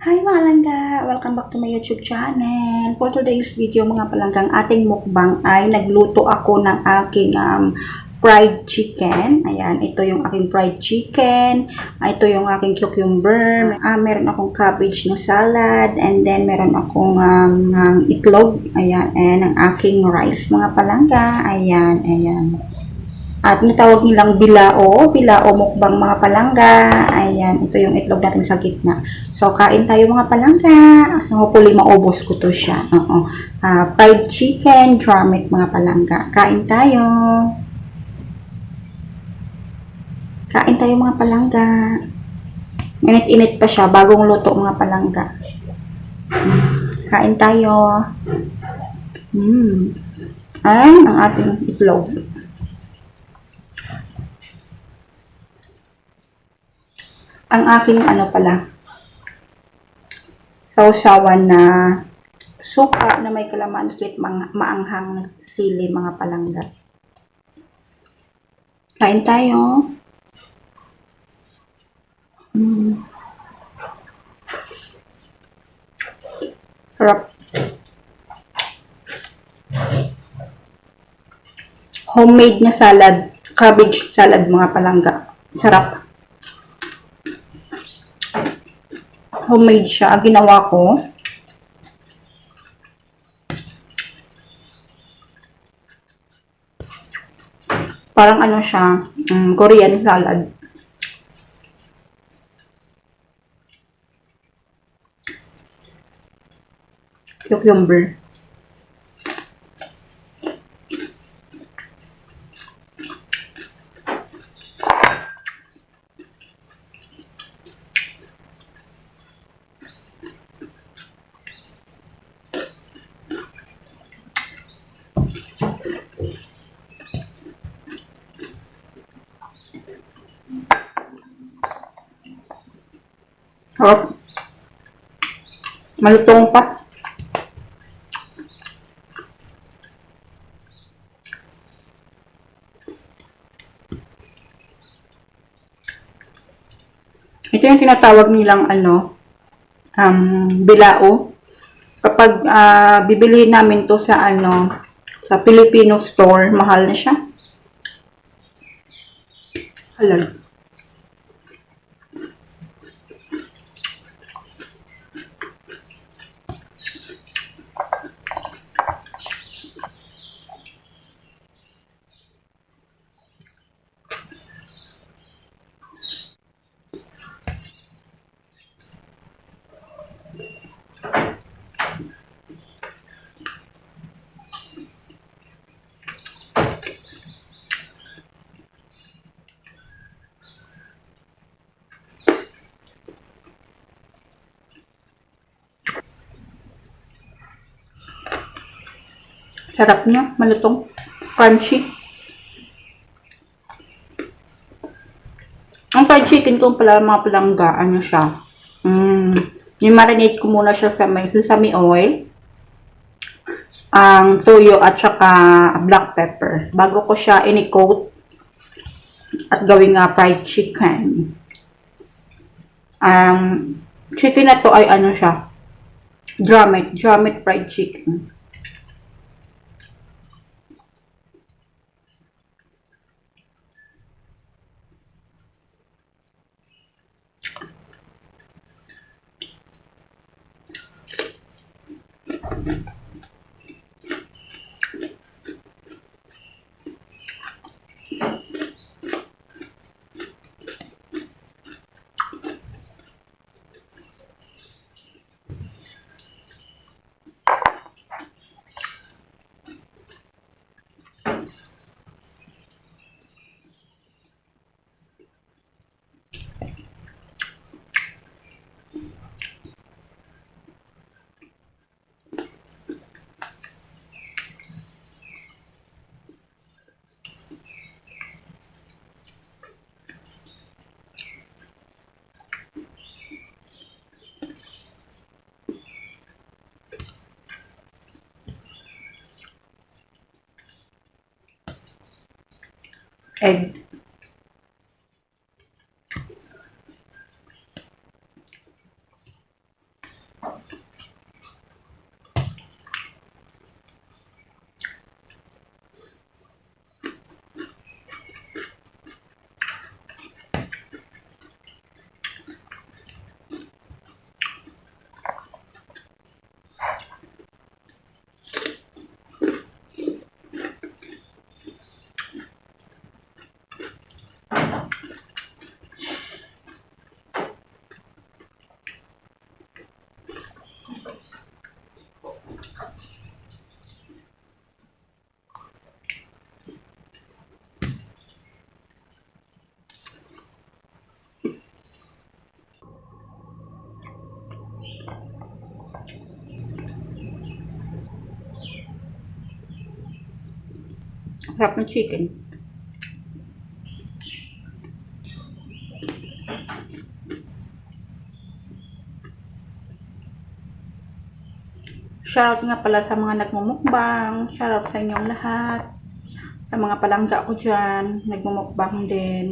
Hi mga langga! Welcome back to my YouTube channel. For today's video mga palanggang ating mukbang ay nagluto ako ng aking fried chicken. Ayan, ito yung aking fried chicken. Ito yung aking cucumber. Meron akong cabbage na salad. And then meron akong itlog. Ayan, and ang aking rice mga palangga. Ayan, ayan. At natawag nilang bilao mukbang mga palangga. Ayan, ito yung itlog natin sa gitna. So, kain tayo mga palangga. So, hopefully maubos ko to siya. Fried chicken, drummet mga palangga. Kain tayo. Kain tayo mga palangga. Init-init pa siya, bagong luto mga palangga. Kain tayo. Ayan ang ating itlog. Ang aking sausawan na suka na may kalamansi at maanghang sili mga palangga. Kain tayo. Sarap. Homemade na salad, cabbage salad mga palangga. Sarap. Homemade siya. Ginawa ko. Parang siya, Korean salad. Cucumber. Sarap. Malutong pa. Ito yung tinatawag nilang bilao. Kapag bibili namin to sa sa Filipino store, mahal na siya. Halal. Sarap niya, malutong, crunchy. Ang fried chicken ko pala mga palangga, siya. I-marinate ko muna siya sa may sesame oil, ang toyo at saka black pepper. Bago ko siya ini-coat at gawing fried chicken. Chicken na to ay siya, drummet fried chicken. Egg. Sarap ng chicken. Shoutout nga pala sa mga nagmumukbang. Shoutout sa inyong lahat. Sa mga palangga ko dyan, nagmumukbang din.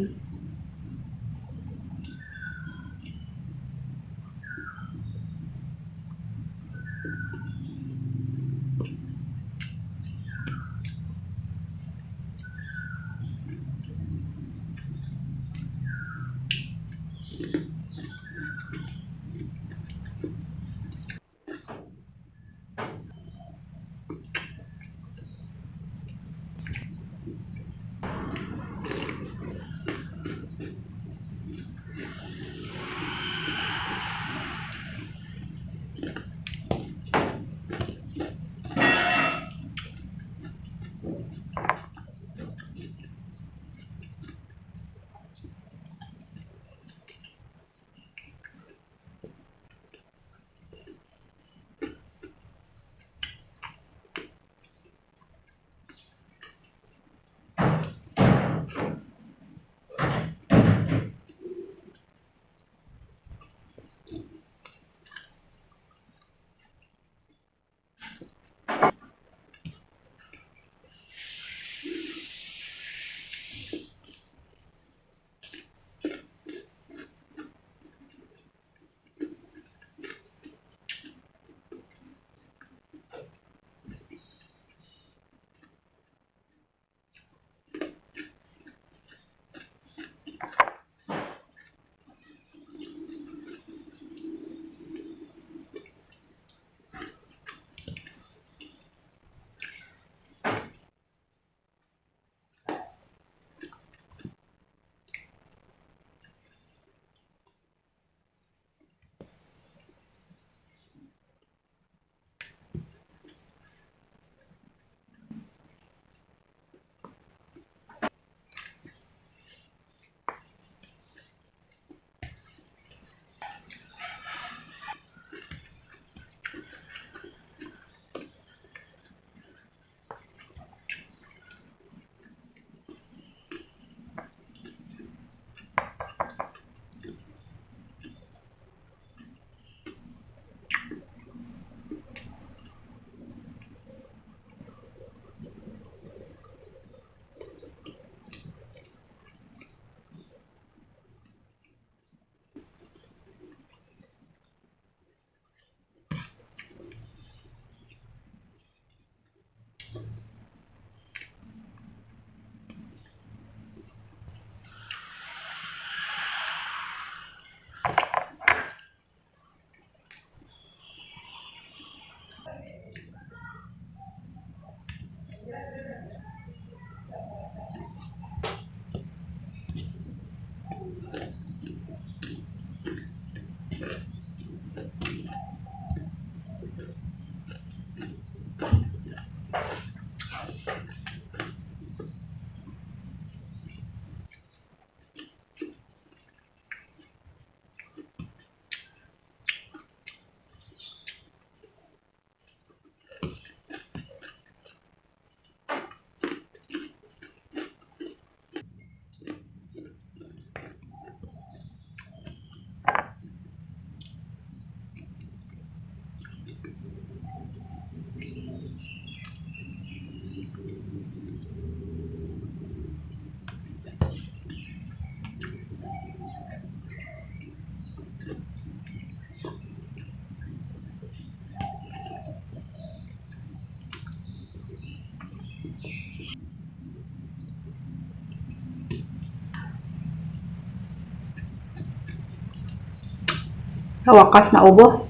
Sa wakas na ubos.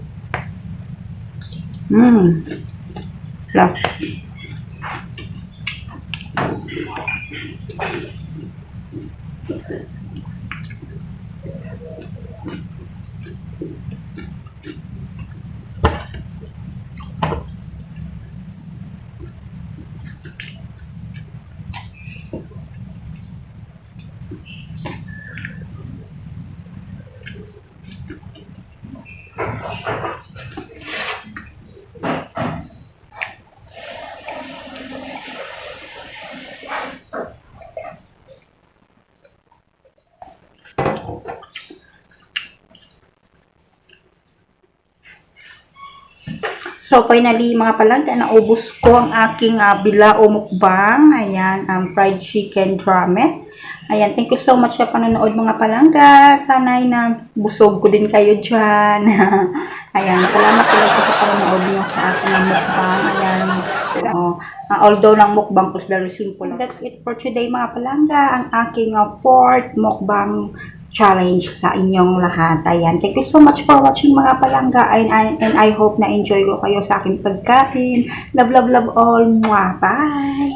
Love. So, finally, mga palangga, naubos ko ang aking bilao mukbang. Ayan, fried chicken drumet. Ayan, thank you so much sa panonood mga palangga. Sana'y na busog ko din kayo dyan. Ayan, salamat talaga sa panonood nyo sa aking mukbang. Ayan, although lang mukbang is very simple. That's it for today mga palangga. Ang aking fourth mukbang challenge sa inyong lahat. Ayan. Thank you so much for watching mga palangga and I hope na enjoy ko kayo sa aking pagkain. Love, love, love all. Mwah. Bye!